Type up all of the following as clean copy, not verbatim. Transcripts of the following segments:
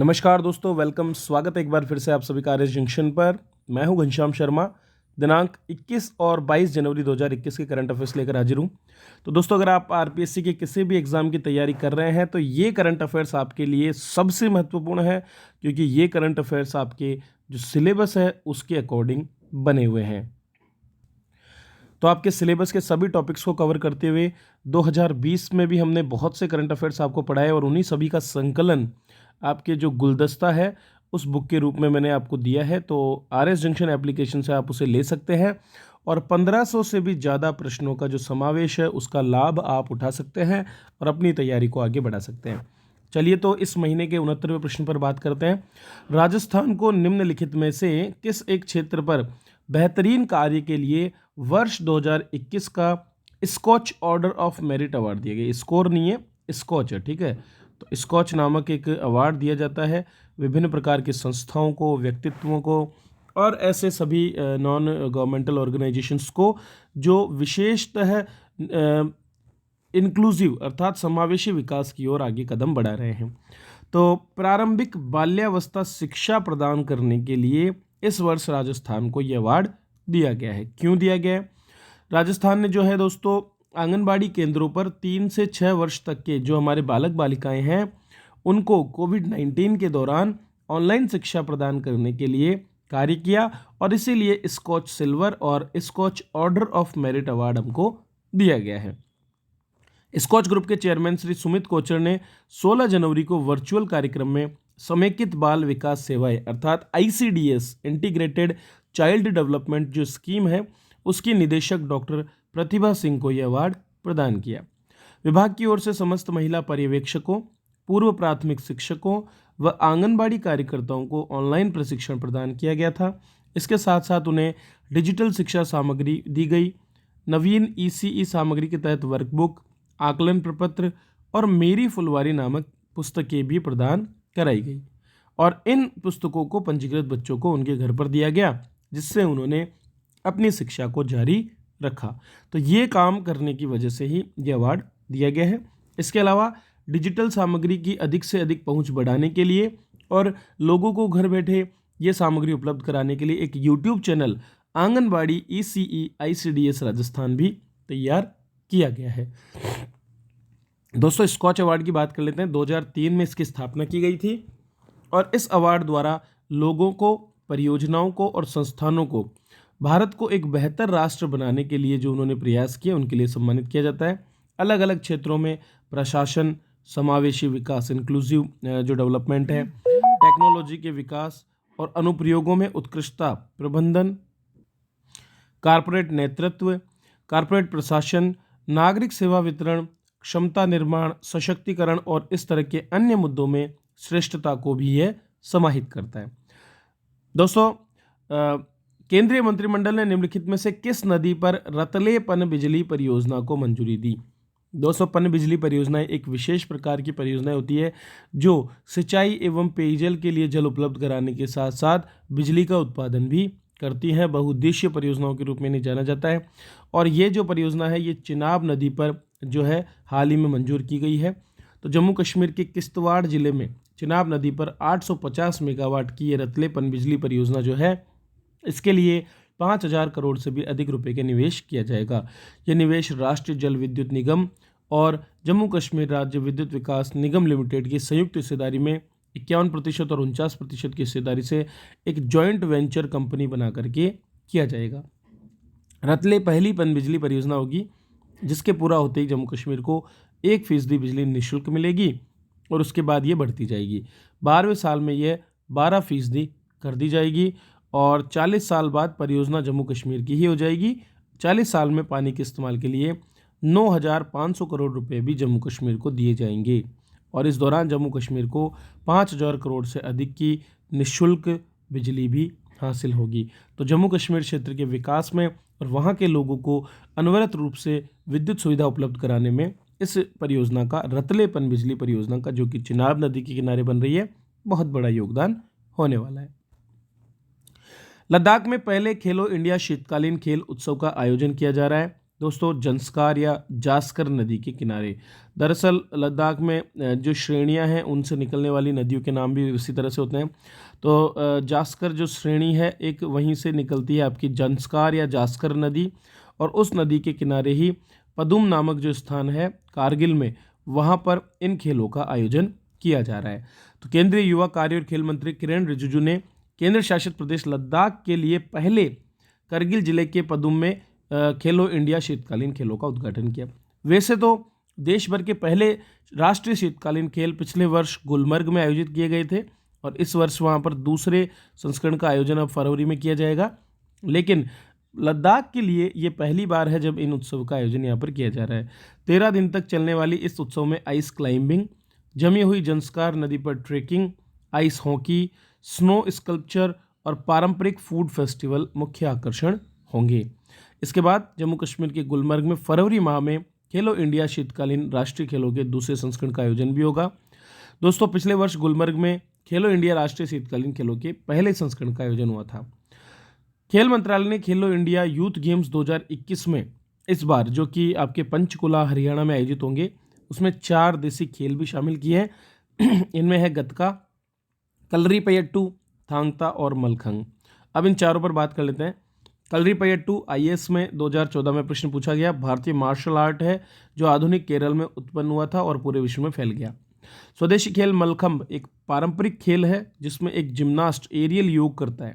नमस्कार दोस्तों, वेलकम। स्वागत है एक बार फिर से आप सभी का आर एस जंक्शन पर। मैं हूं घनश्याम शर्मा। दिनांक 21 और 22 जनवरी 2021 के करंट अफेयर्स लेकर हाजिर हूं। तो दोस्तों, अगर आप आरपीएससी के किसी भी एग्जाम की तैयारी कर रहे हैं तो ये करंट अफेयर्स आपके लिए सबसे महत्वपूर्ण है, क्योंकि ये करंट अफेयर्स आपके जो सिलेबस है उसके अकॉर्डिंग बने हुए हैं। तो आपके सिलेबस के सभी टॉपिक्स को कवर करते हुए 2020 में भी हमने बहुत से करंट अफेयर्स आपको पढ़ाए और उन्हीं सभी का संकलन आपके जो गुलदस्ता है उस बुक के रूप में मैंने आपको दिया है। तो आर एस जंक्शन एप्लीकेशन से आप उसे ले सकते हैं और 1500 से भी ज़्यादा प्रश्नों का जो समावेश है उसका लाभ आप उठा सकते हैं और अपनी तैयारी को आगे बढ़ा सकते हैं। चलिए, तो इस महीने के 69वें प्रश्न पर बात करते हैं। राजस्थान को निम्नलिखित में से किस एक क्षेत्र पर बेहतरीन कार्य के लिए वर्ष 2021 का Skoch order of merit award दिया गया? स्कोर नहीं है, स्कॉच है, ठीक है। तो स्कॉच नामक एक अवार्ड दिया जाता है विभिन्न प्रकार की संस्थाओं को, व्यक्तित्वों को और ऐसे सभी नॉन गवर्नमेंटल ऑर्गेनाइजेशंस को जो विशेषतः इंक्लूसिव अर्थात समावेशी विकास की ओर आगे कदम बढ़ा रहे हैं। तो प्रारंभिक बाल्यावस्था शिक्षा प्रदान करने के लिए इस वर्ष राजस्थान को यह अवार्ड दिया गया है। क्यों दिया गया है? राजस्थान ने जो है दोस्तों आंगनबाड़ी केंद्रों पर 3 से 6 वर्ष तक के जो हमारे बालक बालिकाएं हैं उनको कोविड-19 के दौरान ऑनलाइन शिक्षा प्रदान करने के लिए कार्य किया और इसीलिए स्कॉच सिल्वर और Skoch order of merit award हमको दिया गया है। स्कॉच ग्रुप के चेयरमैन श्री सुमित कोचर ने 16 जनवरी को वर्चुअल कार्यक्रम में समेकित बाल विकास सेवाएं अर्थात आईसीडीएस इंटीग्रेटेड चाइल्ड डेवलपमेंट जो स्कीम है उसकी निदेशक डॉक्टर प्रतिभा सिंह को यह अवार्ड प्रदान किया। विभाग की ओर से समस्त महिला पर्यवेक्षकों, पूर्व प्राथमिक शिक्षकों व आंगनबाड़ी कार्यकर्ताओं को ऑनलाइन प्रशिक्षण प्रदान किया गया था। इसके साथ साथ उन्हें डिजिटल शिक्षा सामग्री दी गई। नवीन ईसीई सामग्री के तहत वर्कबुक, आकलन प्रपत्र और मेरी फुलवारी नामक पुस्तकें भी प्रदान कराई गई और इन पुस्तकों को पंजीकृत बच्चों को उनके घर पर दिया गया, जिससे उन्होंने अपनी शिक्षा को जारी रखा। तो ये काम करने की वजह से ही ये अवार्ड दिया गया है। इसके अलावा डिजिटल सामग्री की अधिक से अधिक पहुंच बढ़ाने के लिए और लोगों को घर बैठे ये सामग्री उपलब्ध कराने के लिए एक YouTube channel anganwadi ECE ICDS Rajasthan भी तैयार किया गया है। दोस्तों, स्कॉच अवार्ड की बात कर लेते हैं। 2003 में इसकी स्थापना की गई थी और इस अवार्ड द्वारा लोगों को, परियोजनाओं को और संस्थानों को भारत को एक बेहतर राष्ट्र बनाने के लिए जो उन्होंने प्रयास किए उनके लिए सम्मानित किया जाता है। अलग अलग क्षेत्रों में प्रशासन, समावेशी विकास इंक्लूसिव जो डेवलपमेंट है, टेक्नोलॉजी के विकास और अनुप्रयोगों में उत्कृष्टता, प्रबंधन, कारपोरेट नेतृत्व, कारपोरेट प्रशासन, नागरिक सेवा वितरण, क्षमता निर्माण, सशक्तिकरण और इस तरह के अन्य मुद्दों में श्रेष्ठता को भी यह समाहित करता है। दोस्तों, केंद्रीय मंत्रिमंडल ने निम्नलिखित में से किस नदी पर रतले पन बिजली परियोजना को मंजूरी दी? दोस्तों, पन बिजली परियोजना एक विशेष प्रकार की परियोजना होती है जो सिंचाई एवं पेयजल के लिए जल उपलब्ध कराने के साथ साथ बिजली का उत्पादन भी करती है। बहुउद्देशीय परियोजनाओं के रूप में इन्हें जाना जाता है और ये जो परियोजना है ये चिनाब नदी पर जो है हाल ही में मंजूर की गई है। तो जम्मू कश्मीर के किश्तवाड़ जिले में चिनाब नदी पर 850 मेगावाट की ये रतले पन बिजली परियोजना जो है इसके लिए 5000 करोड़ से भी अधिक रुपए के निवेश किया जाएगा। यह निवेश राष्ट्रीय जल विद्युत निगम और जम्मू कश्मीर राज्य विद्युत विकास निगम लिमिटेड की संयुक्त हिस्सेदारी में 51% और 49% की हिस्सेदारी से एक जॉइंट वेंचर कंपनी बना करके किया जाएगा। रतले पहली पन बिजली परियोजना होगी जिसके पूरा होते ही जम्मू कश्मीर को 1% बिजली निःशुल्क मिलेगी और उसके बाद ये बढ़ती जाएगी। 12वें साल में यह 12% कर दी जाएगी और 40 साल बाद परियोजना जम्मू कश्मीर की ही हो जाएगी। 40 साल में पानी के इस्तेमाल के लिए 9,500 करोड़ रुपए भी जम्मू कश्मीर को दिए जाएंगे और इस दौरान जम्मू कश्मीर को 5,000 करोड़ से अधिक की निःशुल्क बिजली भी हासिल होगी। तो जम्मू कश्मीर क्षेत्र के विकास में और वहाँ के लोगों को अनवरत रूप से विद्युत सुविधा उपलब्ध कराने में इस परियोजना का, रतले पन बिजली परियोजना का, जो कि चिनाब नदी के किनारे बन रही है, बहुत बड़ा योगदान होने वाला है। लद्दाख में पहले खेलो इंडिया शीतकालीन खेल उत्सव का आयोजन किया जा रहा है। दोस्तों जंस्कार या जास्कर नदी के किनारे। दरअसल लद्दाख में जो श्रेणियां हैं उनसे निकलने वाली नदियों के नाम भी इसी तरह से होते हैं। तो जास्कर जो श्रेणी है एक वहीं से निकलती है आपकी जंस्कार या जास्कर नदी, और उस नदी के किनारे ही पदुम नामक जो स्थान है कारगिल में, वहाँ पर इन खेलों का आयोजन किया जा रहा है। तो केंद्रीय युवा कार्य और खेल मंत्री किरेन रिजिजू ने केंद्र शासित प्रदेश लद्दाख के लिए पहले करगिल जिले के पदुम में खेलो इंडिया शीतकालीन खेलों का उद्घाटन किया। वैसे तो देश भर के पहले राष्ट्रीय शीतकालीन खेल पिछले वर्ष गुलमर्ग में आयोजित किए गए थे, और इस वर्ष वहाँ पर दूसरे संस्करण का आयोजन अब फरवरी में किया जाएगा। लेकिन लद्दाख के लिए ये पहली बार है जब इन उत्सव का आयोजन यहाँ पर किया जा रहा है। 13 दिन तक चलने वाली इस उत्सव में आइस क्लाइंबिंग, जमी हुई जंस्कार नदी पर trekking, ice hockey, snow sculpture और पारंपरिक फूड फेस्टिवल मुख्य आकर्षण होंगे। इसके बाद जम्मू कश्मीर के गुलमर्ग में फरवरी माह में खेलो इंडिया शीतकालीन राष्ट्रीय खेलों के दूसरे संस्करण का आयोजन भी होगा। दोस्तों पिछले वर्ष गुलमर्ग में खेलो इंडिया राष्ट्रीय शीतकालीन खेलों के पहले संस्करण का आयोजन हुआ था। खेल मंत्रालय ने खेलो इंडिया यूथ गेम्स 2021 में इस बार, जो कि आपके पंचकुला हरियाणा में आयोजित होंगे, उसमें 4 देसी खेल भी शामिल किए हैं। इनमें है गतका, कलरीपयट्टू, थांगता और मलखंग। अब इन चारों पर बात कर लेते हैं। कलरीपयट्टू आईएएस में 2014 में प्रश्न पूछा गया। भारतीय मार्शल आर्ट है जो आधुनिक केरल में उत्पन्न हुआ था और पूरे विश्व में फैल गया। स्वदेशी खेल मलखंब एक पारंपरिक खेल है जिसमें एक जिम्नास्ट एरियल योग करता है।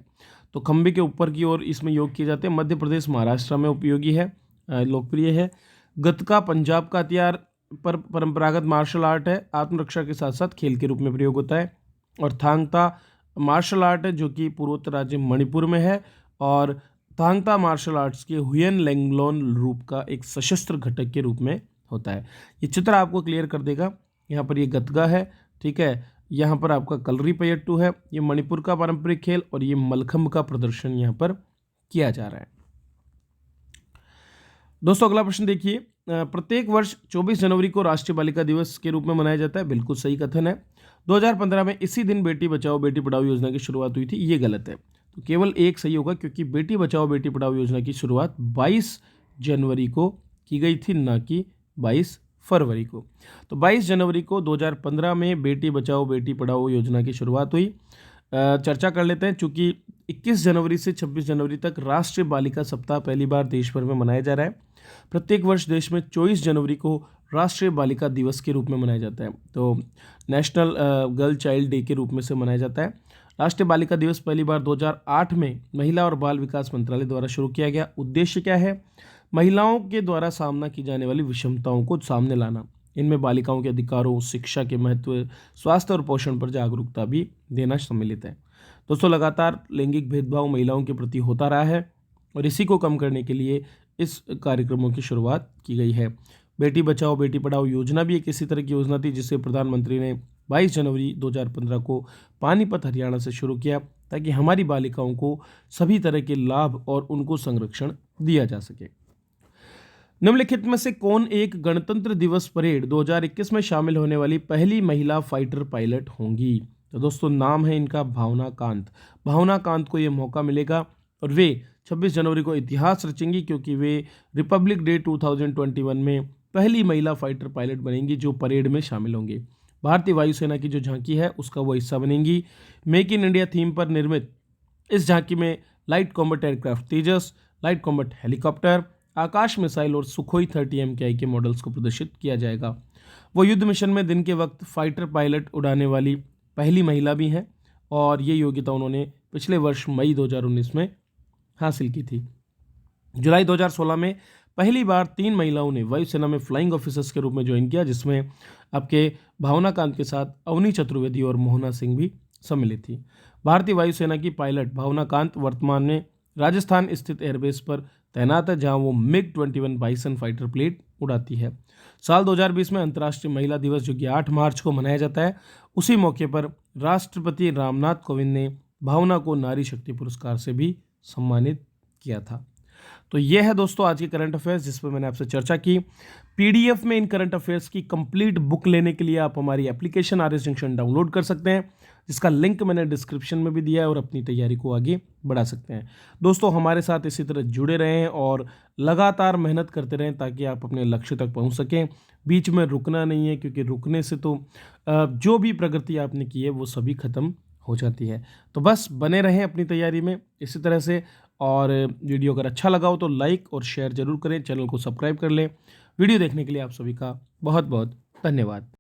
तो खंबे के ऊपर की ओर इसमें योग किए जाते हैं। मध्य प्रदेश महाराष्ट्र में उपयोगी है, लोकप्रिय है। गतका पंजाब का हथियार पर परंपरागत मार्शल आर्ट है, आत्मरक्षा के साथ साथ खेल के रूप में प्रयोग होता है। और थांगता मार्शल आर्ट है जो कि पूर्वोत्तर राज्य मणिपुर में है, और थांगता मार्शल आर्ट्स के हुयन लैंगलोन रूप का एक सशस्त्र घटक के रूप में होता है। ये चित्र आपको क्लियर कर देगा। यहाँ पर ये गतका है, ठीक है, यहाँ पर आपका कलरीपयट्टू है, ये मणिपुर का पारंपरिक खेल, और ये मलखंब का प्रदर्शन यहाँ पर किया जा रहा है। दोस्तों अगला प्रश्न देखिए, प्रत्येक वर्ष 24 जनवरी को राष्ट्रीय बालिका दिवस के रूप में मनाया जाता है। बिल्कुल सही कथन है। 2015 में इसी दिन बेटी बचाओ बेटी पढ़ाओ योजना की शुरुआत हुई थी, ये गलत है। तो केवल एक सही होगा, क्योंकि बेटी बचाओ बेटी पढ़ाओ योजना की शुरुआत 22 जनवरी को की गई थी, ना कि 22 फरवरी को। तो 22 जनवरी को 2015 में बेटी बचाओ बेटी पढ़ाओ योजना की शुरुआत हुई। चर्चा कर लेते हैं। चूंकि 21 जनवरी से 26 जनवरी तक राष्ट्रीय बालिका सप्ताह पहली बार देश भर में मनाया जा रहा है। प्रत्येक वर्ष देश में 24 जनवरी को राष्ट्रीय बालिका दिवस के रूप में मनाया जाता है, तो नेशनल गर्ल चाइल्ड डे के रूप में से मनाया जाता है। राष्ट्रीय बालिका दिवस पहली बार 2008 में महिला और बाल विकास मंत्रालय द्वारा शुरू किया गया। उद्देश्य क्या है? महिलाओं के द्वारा सामना की जाने वाली विषमताओं को सामने लाना। इनमें बालिकाओं के अधिकारों, शिक्षा के महत्व, स्वास्थ्य और पोषण पर जागरूकता भी देना सम्मिलित है। दोस्तों लगातार लैंगिक भेदभाव महिलाओं के प्रति होता रहा है, और इसी को कम करने के लिए इस कार्यक्रमों की शुरुआत की गई है। बेटी बचाओ बेटी पढ़ाओ योजना भी एक इसी तरह की योजना थी, जिसे प्रधानमंत्री ने 22 जनवरी 2015 को पानीपत हरियाणा से शुरू किया, ताकि हमारी बालिकाओं को सभी तरह के लाभ और उनको संरक्षण दिया जा सके। निम्नलिखित में से कौन एक गणतंत्र दिवस परेड 2021 में शामिल होने वाली पहली महिला फाइटर पायलट होंगी? तो दोस्तों नाम है इनका भावना कांत। भावना कांत को यह मौका मिलेगा, और वे 26 जनवरी को इतिहास रचेंगी, क्योंकि वे रिपब्लिक डे 2021 में पहली महिला फाइटर पायलट बनेंगी जो परेड में शामिल होंगी। भारतीय वायुसेना की जो झांकी है उसका वो हिस्सा बनेंगी। मेक इन इंडिया थीम पर निर्मित इस झांकी में लाइट कॉम्बैट एयरक्राफ्ट तेजस, लाइट कॉम्बैट हेलीकॉप्टर, आकाश मिसाइल और सुखोई 30 MKI के मॉडल्स को प्रदर्शित किया जाएगा। वो युद्ध मिशन में दिन के वक्त फाइटर पायलट उड़ाने वाली पहली महिला भी हैं, और ये योग्यता उन्होंने पिछले वर्ष मई 2019 में हासिल की थी। जुलाई 2016 में पहली बार 3 महिलाओं ने वायुसेना में फ्लाइंग ऑफिसर्स के रूप में ज्वाइन किया, जिसमें आपके भावना कांत के साथ अवनी चतुर्वेदी और मोहना सिंह भी सम्मिलित थी। भारतीय वायुसेना की पायलट भावना कांत वर्तमान में राजस्थान स्थित एयरबेस पर तैनात है, जहां वो MiG-21 बाइसन फाइटर प्लेट उड़ाती है। साल 2020 में अंतर्राष्ट्रीय महिला दिवस, जो कि 8 मार्च को मनाया जाता है, उसी मौके पर राष्ट्रपति रामनाथ कोविंद ने भावना को नारी शक्ति पुरस्कार से भी सम्मानित किया था। तो यह है दोस्तों आज के करंट अफेयर्स, जिस पर मैंने आपसे चर्चा की। पीडीएफ में इन करंट अफेयर्स की कंप्लीट बुक लेने के लिए आप हमारी application R S junction download कर सकते हैं, जिसका लिंक मैंने डिस्क्रिप्शन में भी दिया है, और अपनी तैयारी को आगे बढ़ा सकते हैं। दोस्तों, हमारे साथ इसी तरह जुड़े रहें और लगातार मेहनत करते रहें ताकि आप अपने लक्ष्य तक पहुंच सकें। बीच में रुकना नहीं है, क्योंकि रुकने से तो जो भी प्रगति आपने की है वो सभी खत्म हो जाती है। तो बस बने रहें अपनी तैयारी में इसी तरह से। और वीडियो अगर अच्छा लगा हो तो लाइक और शेयर जरूर करें, चैनल को सब्सक्राइब कर लें। वीडियो देखने के लिए आप सभी का बहुत बहुत धन्यवाद।